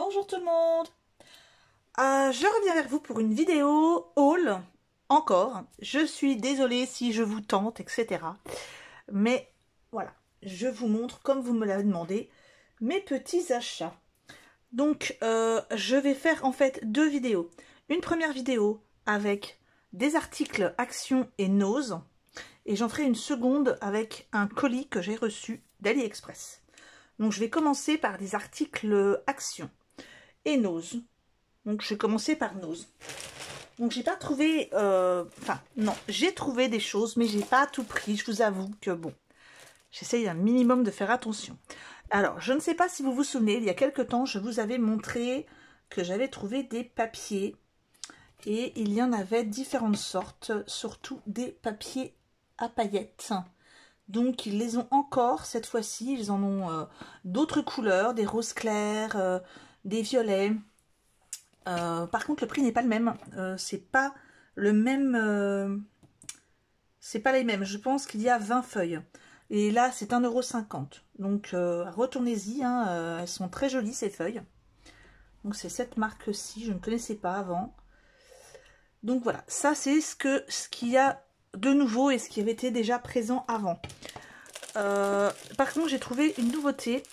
Bonjour tout le monde. Je reviens vers vous pour une vidéo haul, encore. Je suis désolée si je vous tente, etc. Mais voilà, je vous montre, comme vous me l'avez demandé, mes petits achats. Donc, je vais faire en fait deux vidéos. Une première vidéo avec des articles Action et Nose. Et j'en ferai une seconde avec un colis que j'ai reçu d'AliExpress. Donc, je vais commencer par des articles Action et Nose. Donc je vais commencer par Nose. Donc j'ai pas trouvé, enfin non, j'ai trouvé des choses, mais j'ai pas tout pris. Je vous avoue que bon, j'essaye un minimum de faire attention. Alors je ne sais pas si vous vous souvenez, il y a quelques temps, je vous avais montré que j'avais trouvé des papiers et il y en avait différentes sortes, surtout des papiers à paillettes. Donc ils les ont encore cette fois-ci, ils en ont d'autres couleurs, des roses clairs, des violets. Par contre, le prix n'est pas le même. C'est pas le même. C'est pas les mêmes. Je pense qu'il y a 20 feuilles. Et là, c'est 1,50 €. Donc, retournez-y. Hein, elles sont très jolies, ces feuilles. Donc, c'est cette marque-ci. Je ne connaissais pas avant. Donc, voilà. Ça, c'est ce qu'il y a de nouveau et ce qui avait été déjà présent avant. Par contre, j'ai trouvé une nouveauté.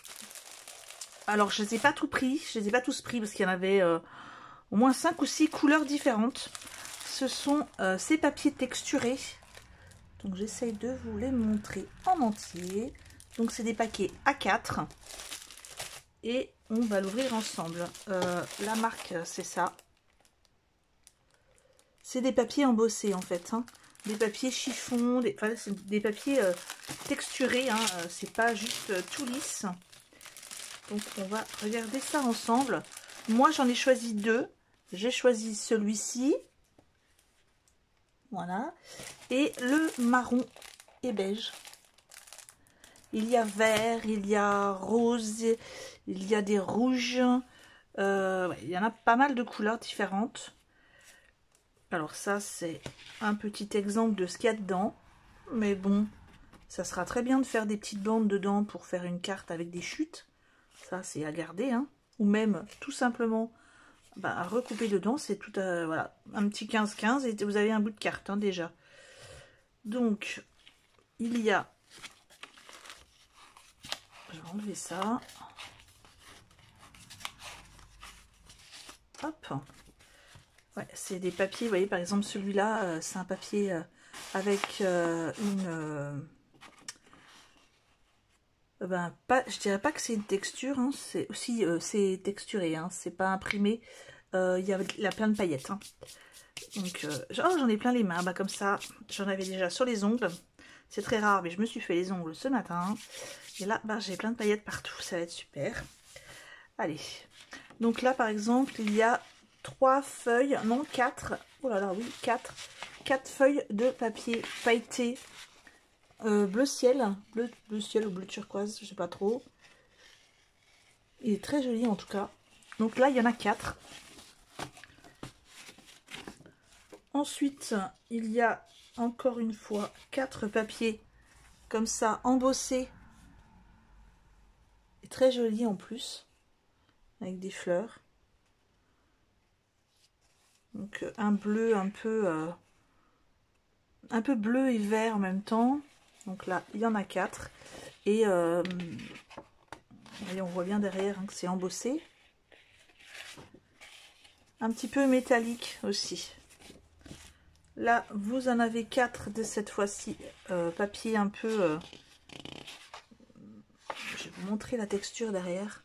Alors, je ne les ai pas tout pris. Je ne les ai pas tous pris parce qu'il y en avait... au moins 5 ou 6 couleurs différentes. Ce sont ces papiers texturés. Donc j'essaye de vous les montrer en entier. Donc c'est des paquets A4. Et on va l'ouvrir ensemble. La marque, c'est ça. C'est des papiers embossés en fait. Hein. Des papiers chiffon, des papiers texturés. Hein. C'est pas juste tout lisse. Donc on va regarder ça ensemble. Moi j'en ai choisi deux. J'ai choisi celui-ci. Voilà. Et le marron et beige. Il y a vert, il y a rose, il y a des rouges. Ouais, il y en a pas mal de couleurs différentes. Alors ça, c'est un petit exemple de ce qu'il y a dedans. Mais bon, ça sera très bien de faire des petites bandes dedans pour faire une carte avec des chutes. Ça, c'est à garder. Hein. Ou même, tout simplement... à recouper dedans, c'est tout voilà, un petit 15-15 et vous avez un bout de carte hein, déjà. Donc, il y a... Je vais enlever ça. Hop. Ouais, c'est des papiers, vous voyez, par exemple, celui-là, c'est un papier avec une... je dirais pas que c'est une texture, hein, c'est aussi c'est texturé, hein, c'est pas imprimé. Il y a plein de paillettes. Hein. Donc, j'en ai plein les mains, comme ça, j'en avais déjà sur les ongles. C'est très rare, mais je me suis fait les ongles ce matin. Et là, j'ai plein de paillettes partout, ça va être super. Allez, donc là, par exemple, il y a 3 feuilles, non 4, oh là là, oui, 4 feuilles de papier pailleté bleu ciel, bleu ciel ou bleu turquoise, je sais pas trop. Il est très joli en tout cas. Donc là, il y en a 4. Ensuite, il y a encore une fois 4 papiers comme ça, embossés. Et très joli en plus, avec des fleurs. Donc un bleu un peu bleu et vert en même temps. Donc là, il y en a 4. Et on voit bien derrière hein, que c'est embossé. Un petit peu métallique aussi. Là, vous en avez 4 de cette fois-ci. Papier un peu... je vais vous montrer la texture derrière.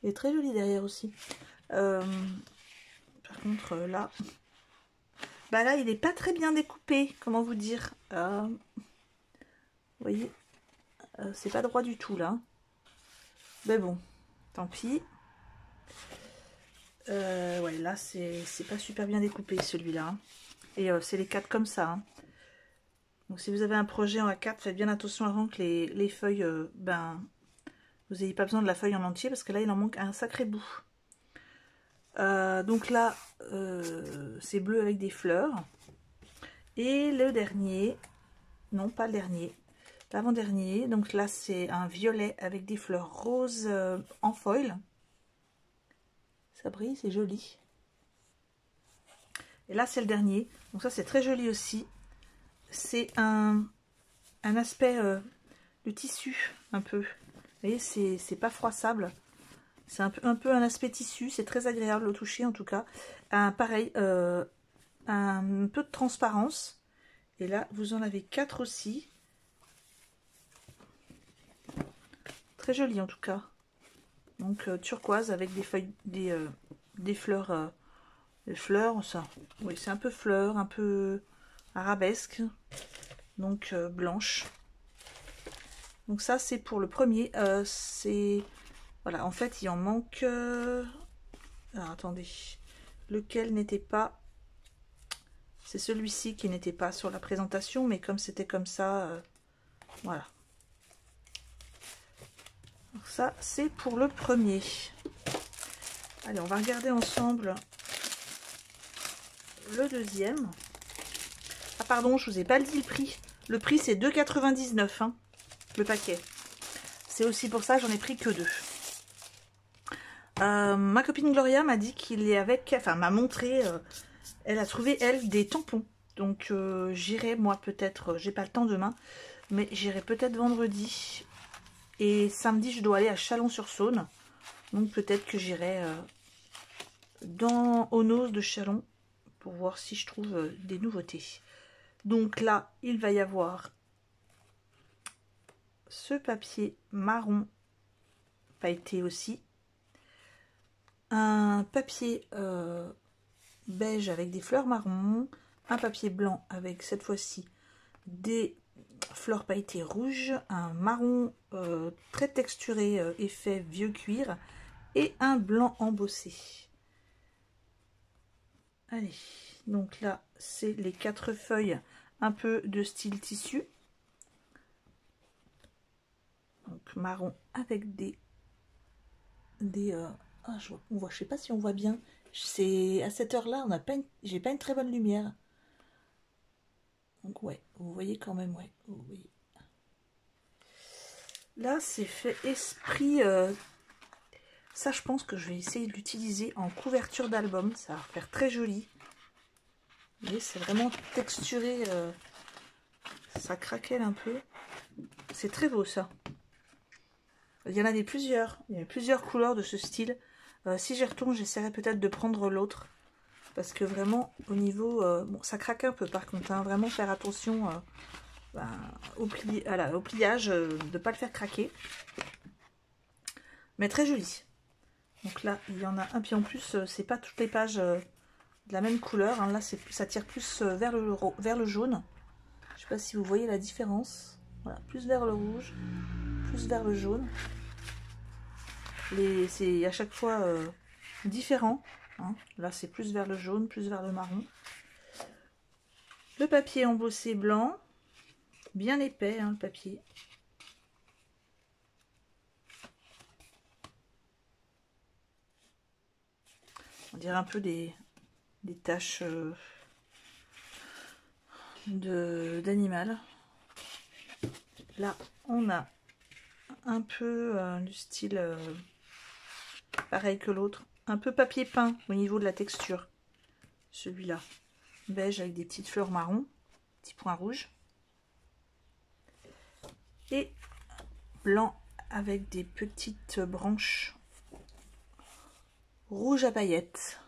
Il est très joli derrière aussi. Par contre, là... là, il n'est pas très bien découpé. Comment vous dire vous voyez, c'est pas droit du tout, là. Mais bon, tant pis. Ouais, là, c'est pas super bien découpé, celui-là. Et c'est les 4 comme ça. Hein. Donc, si vous avez un projet en A4, faites bien attention avant que les feuilles, vous n'ayez pas besoin de la feuille en entier, parce que là, il en manque un sacré bout. Donc là, c'est bleu avec des fleurs. Et le dernier, non, pas le dernier, l'avant-dernier. Donc là, c'est un violet avec des fleurs roses en foil. Ça brille, c'est joli. Et là, c'est le dernier. Donc ça, c'est très joli aussi. C'est un aspect de tissu, un peu. Vous voyez, c'est pas froissable. C'est un peu un aspect tissu. C'est très agréable au toucher, en tout cas. Pareil, un peu de transparence. Et là, vous en avez 4 aussi. Très joli, en tout cas. Donc, turquoise avec des feuilles, des fleurs... les fleurs, ça, oui, c'est un peu fleur, un peu arabesque, donc blanche. Donc ça, c'est pour le premier. C'est voilà, en fait, il en manque. Alors, attendez, lequel n'était pas? C'est celui-ci qui n'était pas sur la présentation, mais comme c'était comme ça, voilà. Donc ça, c'est pour le premier. Allez, on va regarder ensemble le deuxième. Ah pardon, je vous ai pas dit le prix. Le prix c'est 2,99 hein, le paquet. C'est aussi pour ça j'en ai pris que 2. Ma copine Gloria m'a dit qu'il y avait, enfin m'a montré, elle a trouvé elle des tampons. Donc j'irai moi peut-être, j'ai pas le temps demain, mais j'irai peut-être vendredi. Et samedi je dois aller à Chalon-sur-Saône. Donc peut-être que j'irai au Nose de Chalon pour voir si je trouve des nouveautés. Donc là, il va y avoir ce papier marron pailleté aussi. Un papier beige avec des fleurs marron. Un papier blanc avec cette fois-ci des fleurs pailletées rouges. Un marron très texturé, effet vieux cuir. Et un blanc embossé. Allez, donc là, c'est les 4 feuilles un peu de style tissu. Donc marron avec des je sais pas si on voit bien. C'est à cette heure-là, on n'a pas j'ai pas une très bonne lumière. Donc ouais, vous voyez quand même, ouais, vous voyez. Là, c'est fait esprit. Ça, je pense que je vais essayer de l'utiliser en couverture d'album. Ça va faire très joli. Vous voyez, c'est vraiment texturé. Ça craquelle un peu. C'est très beau, ça. Il y en avait plusieurs. Il y a plusieurs couleurs de ce style. Si j'y retourne, j'essaierai peut-être de prendre l'autre. Parce que vraiment, au niveau... bon, ça craque un peu par contre. Hein, vraiment faire attention au pliage, de ne pas le faire craquer. Mais très joli. Donc là, il y en a un. Puis en plus, c'est pas toutes les pages de la même couleur. Hein. Là, ça tire plus vers le jaune. Je sais pas si vous voyez la différence. Voilà, plus vers le rouge, plus vers le jaune. C'est à chaque fois différent. Hein. Là, c'est plus vers le jaune, plus vers le marron. Le papier embossé blanc. Bien épais, hein, le papier. On dirait un peu des taches d'animal. Là, on a un peu du style pareil que l'autre. Un peu papier peint au niveau de la texture. Celui-là. Beige avec des petites fleurs marron. Petits points rouges. Et blanc avec des petites branches rouges à paillettes.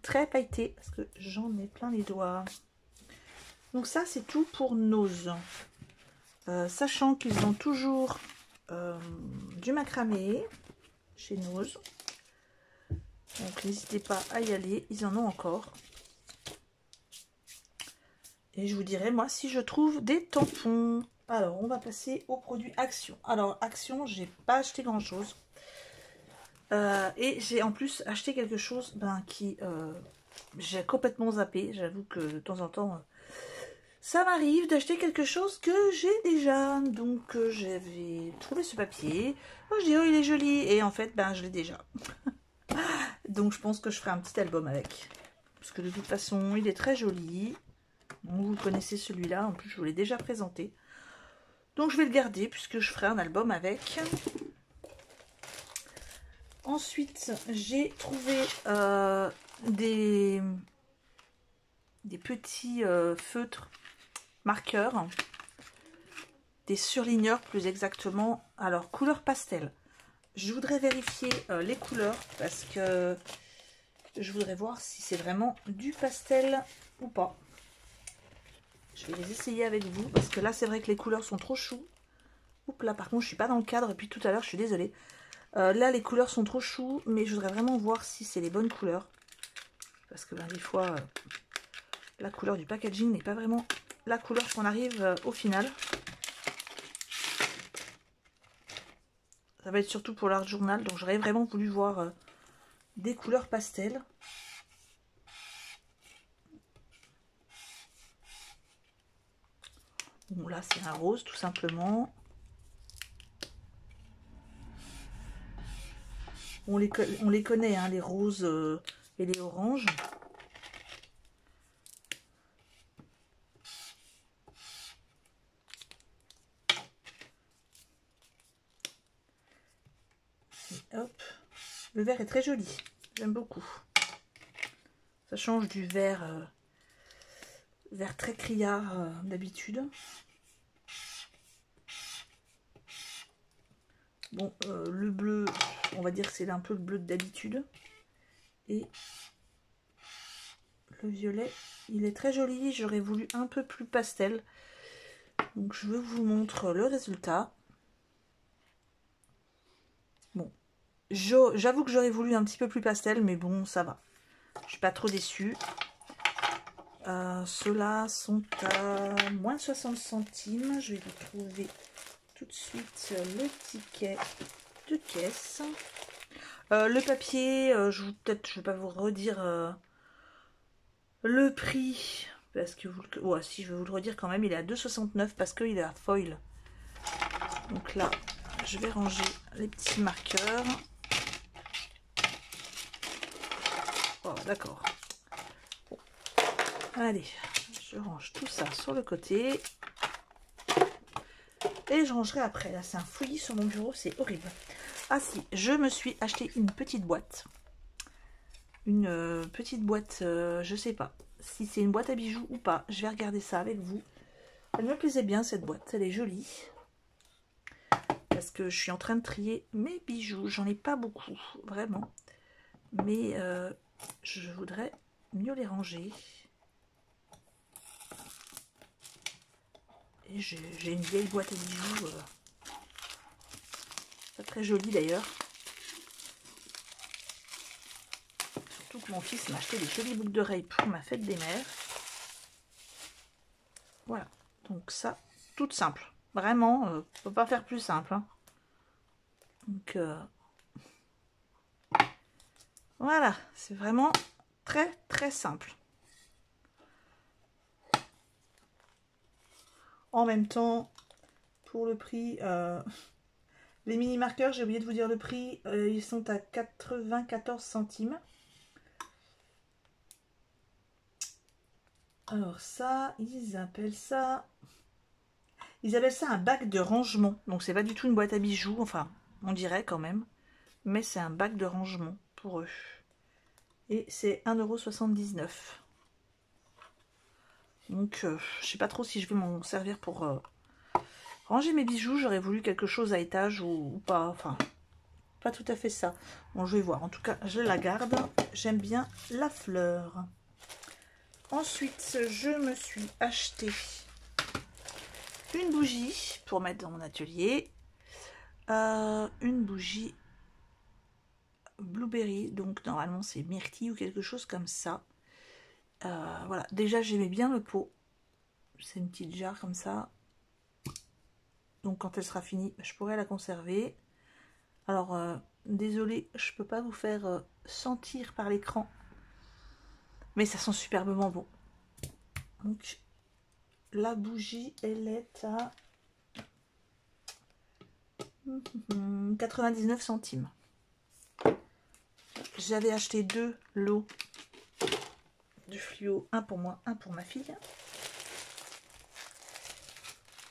Très pailleté parce que j'en ai plein les doigts. Donc ça, c'est tout pour Nose. Sachant qu'ils ont toujours du macramé chez Nose. Donc n'hésitez pas à y aller, ils en ont encore. Et je vous dirai moi si je trouve des tampons. Alors on va passer au produit Action. Alors Action, j'ai pas acheté grand chose. Et j'ai en plus acheté quelque chose qui j'ai complètement zappé. J'avoue que de temps en temps ça m'arrive d'acheter quelque chose que j'ai déjà. Donc j'avais trouvé ce papier. Oh, je dis oh il est joli. Et en fait je l'ai déjà. Donc je pense que je ferai un petit album avec. Parce que de toute façon il est très joli. Donc, vous connaissez celui-là. En plus je vous l'ai déjà présenté. Donc je vais le garder puisque je ferai un album avec. Ensuite, j'ai trouvé des petits feutres marqueurs, des surligneurs plus exactement. Alors, couleur pastel. Je voudrais vérifier les couleurs parce que je voudrais voir si c'est vraiment du pastel ou pas. Je vais les essayer avec vous parce que là, c'est vrai que les couleurs sont trop choues. Oups, là, par contre, je suis pas dans le cadre et puis tout à l'heure, je suis désolée. Là, les couleurs sont trop choues, mais je voudrais vraiment voir si c'est les bonnes couleurs. Parce que ben, des fois, la couleur du packaging n'est pas vraiment la couleur qu'on arrive au final. Ça va être surtout pour l'art journal, donc j'aurais vraiment voulu voir des couleurs pastel. Bon, là, c'est un rose, tout simplement. On les connaît, hein, les roses et les oranges. Et hop. Le vert est très joli. J'aime beaucoup. Ça change du vert, vert très criard d'habitude. Bon, le bleu, on va dire que c'est un peu le bleu d'habitude. Et le violet, il est très joli. J'aurais voulu un peu plus pastel. Donc je vous montre le résultat. Bon, j'avoue que j'aurais voulu un petit peu plus pastel, mais bon, ça va. Je suis pas trop déçue. Ceux-là sont à moins de 60 centimes. Je vais vous trouver tout de suite le ticket de caisse. Le papier, je ne vais pas vous redire le prix. Parce que ouais, si, je vais vous le redire quand même, il est à 2,69 parce qu'il est à foil. Donc là, je vais ranger les petits marqueurs. Oh, d'accord. Bon. Allez, je range tout ça sur le côté. Et je rangerai après. Là, c'est un fouillis sur mon bureau, c'est horrible. Ah si, je me suis acheté une petite boîte. Une petite boîte, je sais pas si c'est une boîte à bijoux ou pas. Je vais regarder ça avec vous. Elle me plaisait bien cette boîte, elle est jolie. Parce que je suis en train de trier mes bijoux. J'en ai pas beaucoup, vraiment. Mais je voudrais mieux les ranger. Et j'ai une vieille boîte à bijoux. Pas très jolie d'ailleurs. Surtout que mon fils m'a acheté des jolies boucles d'oreilles pour ma fête des mères. Voilà. Donc ça, toute simple. Vraiment, on ne peut pas faire plus simple. Hein. Donc voilà, c'est vraiment très très simple. En même temps, pour le prix, les mini marqueurs, j'ai oublié de vous dire le prix, ils sont à 94 centimes. Alors ça, ils appellent ça un bac de rangement. Donc c'est pas du tout une boîte à bijoux, enfin on dirait quand même, mais c'est un bac de rangement pour eux. Et c'est 1,79 €. Donc je sais pas trop si je vais m'en servir pour ranger mes bijoux. J'aurais voulu quelque chose à étage ou pas, enfin pas tout à fait ça. Bon, je vais voir. En tout cas, je la garde. J'aime bien la fleur. Ensuite, je me suis acheté une bougie pour mettre dans mon atelier. Une bougie blueberry. Donc, normalement, c'est myrtille ou quelque chose comme ça. Voilà. Déjà, j'aimais bien le pot. C'est une petite jarre comme ça. Donc, quand elle sera finie, je pourrai la conserver. Alors, désolée, je peux pas vous faire sentir par l'écran. Mais ça sent superbement bon. Donc, la bougie, elle est à 99 centimes. J'avais acheté 2 lots de fluo, un pour moi, un pour ma fille.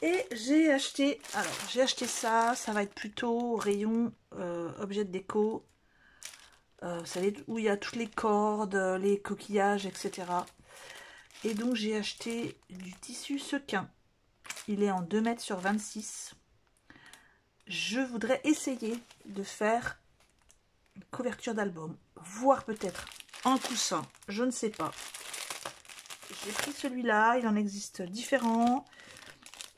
Et j'ai acheté, alors j'ai acheté ça, ça va être plutôt rayon objet de déco. Vous savez, où il y a toutes les cordes, les coquillages, etc. Et donc j'ai acheté du tissu sequin. Il est en 2 mètres sur 26. Je voudrais essayer de faire une couverture d'album, voire peut-être un coussin, je ne sais pas. J'ai pris celui-là, il en existe différents.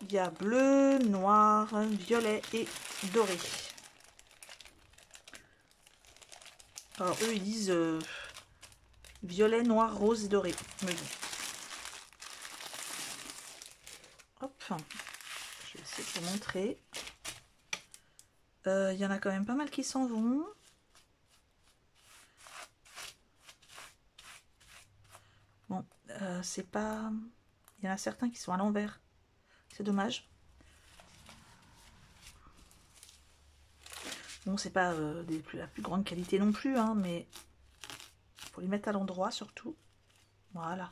Il y a bleu, noir, violet et doré. Alors eux ils disent violet, noir, rose et doré. Mais bon. Hop, je vais essayer de vous montrer. Il y en a quand même pas mal qui s'en vont. Bon, c'est pas... Il y en a certains qui sont à l'envers. C'est dommage. Bon, c'est pas la plus grande qualité non plus, hein, mais pour les mettre à l'endroit surtout. Voilà.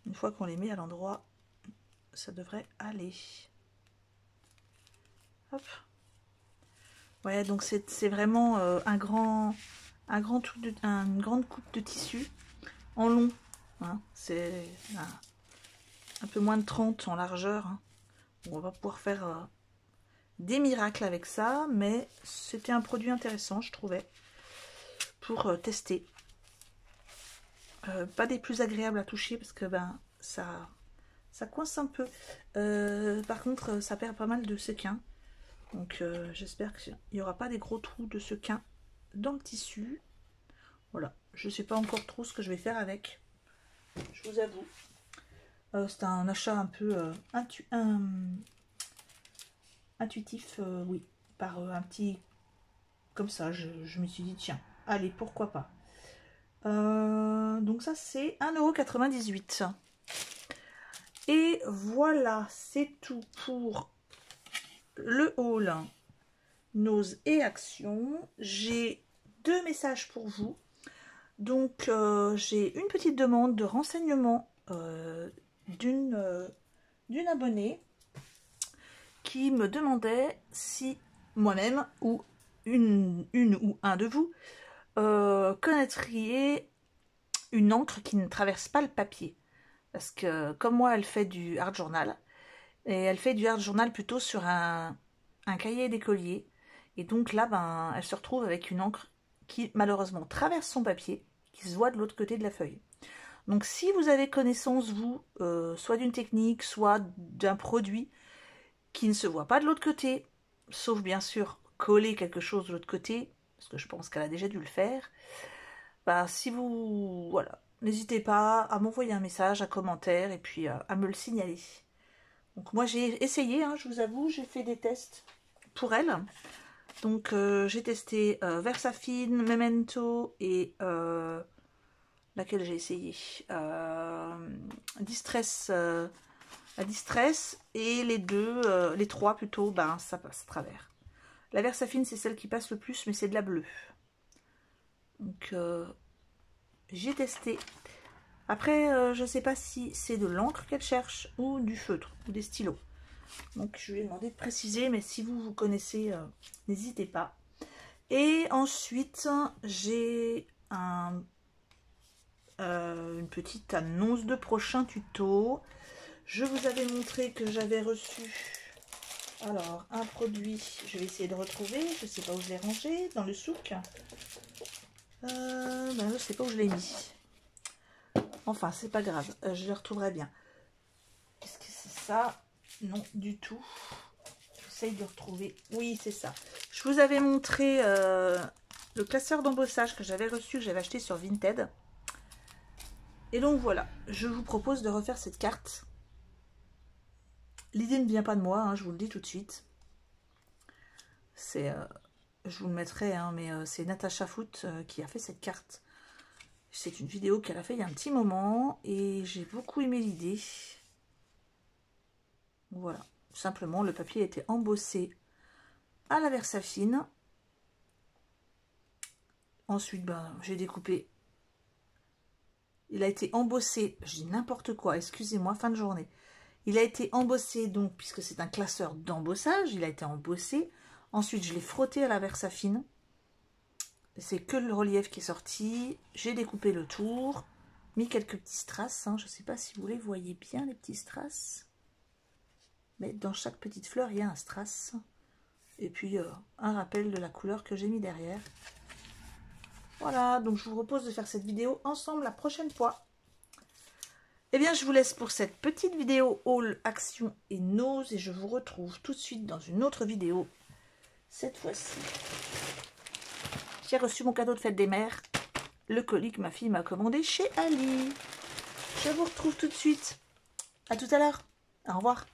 Une fois qu'on les met à l'endroit, ça devrait aller. Hop. Ouais, donc c'est vraiment une grande coupe de tissu en long. Hein. C'est un peu moins de 30 en largeur. Hein. On va pouvoir faire des miracles avec ça, mais c'était un produit intéressant, je trouvais, pour tester. Pas des plus agréables à toucher parce que ben ça coince un peu. Par contre, ça perd pas mal de sequin. Donc j'espère qu'il n'y aura pas des gros trous de sequin dans le tissu. Voilà, je ne sais pas encore trop ce que je vais faire avec. Je vous avoue. C'est un achat un peu intuitif, oui. Par un petit... Comme ça, je me suis dit, tiens, allez, pourquoi pas. Donc ça, c'est 1,98 €. Et voilà, c'est tout pour le haul Nose et Action. J'ai 2 messages pour vous. Donc j'ai une petite demande de renseignement d'une abonnée qui me demandait si moi-même ou une ou un de vous connaîtriez une encre qui ne traverse pas le papier. Parce que comme moi, elle fait du art journal. Et elle fait du art journal plutôt sur un cahier d'écolier. Et donc là, ben, elle se retrouve avec une encre qui malheureusement traverse son papier, qui se voit de l'autre côté de la feuille. Donc si vous avez connaissance, vous, soit d'une technique, soit d'un produit qui ne se voit pas de l'autre côté, sauf bien sûr coller quelque chose de l'autre côté, parce que je pense qu'elle a déjà dû le faire, bah si vous... Voilà, n'hésitez pas à m'envoyer un message, un commentaire, et puis à me le signaler. Donc moi j'ai essayé, hein, je vous avoue, j'ai fait des tests pour elle. Donc j'ai testé Versafine, Memento et laquelle j'ai essayé Distress, la Distress, et les trois plutôt, ben ça passe à travers. La Versafine c'est celle qui passe le plus, mais c'est de la bleue. Donc j'ai testé. Après je sais pas si c'est de l'encre qu'elle cherche ou du feutre ou des stylos. Donc je lui ai demandé de préciser, mais si vous connaissez, n'hésitez pas. Et ensuite j'ai une petite annonce de prochain tuto. Je vous avais montré que j'avais reçu alors un produit, je vais essayer de retrouver, je sais pas où je l'ai rangé, dans le souk. Ben, je sais pas où je l'ai mis. Enfin c'est pas grave, je le retrouverai bien. Est-ce que c'est ça? Non du tout. J'essaye de retrouver. Oui, c'est ça. Je vous avais montré le classeur d'embossage que j'avais reçu, que j'avais acheté sur Vinted. Et donc voilà, je vous propose de refaire cette carte. L'idée ne vient pas de moi, hein, je vous le dis tout de suite. C'est, je vous le mettrai, hein, mais c'est Natacha Foot qui a fait cette carte. C'est une vidéo qu'elle a fait il y a un petit moment et j'ai beaucoup aimé l'idée. Voilà. Simplement, le papier était embossé à la Versafine. Ensuite, ben, j'ai découpé. Il a été embossé, je dis n'importe quoi, excusez-moi, fin de journée. Il a été embossé, donc, puisque c'est un classeur d'embossage, il a été embossé. Ensuite, je l'ai frotté à la Versafine. C'est que le relief qui est sorti. J'ai découpé le tour, mis quelques petits strass. Hein. Je ne sais pas si vous les voyez bien, les petits strass. Mais dans chaque petite fleur, il y a un strass. Et puis, un rappel de la couleur que j'ai mis derrière. Voilà, donc je vous propose de faire cette vidéo ensemble la prochaine fois. Eh bien, je vous laisse pour cette petite vidéo haul, action et nose. Et je vous retrouve tout de suite dans une autre vidéo. Cette fois-ci, j'ai reçu mon cadeau de fête des mères. Le colis que ma fille m'a commandé chez Ali. Je vous retrouve tout de suite. À tout à l'heure. Au revoir.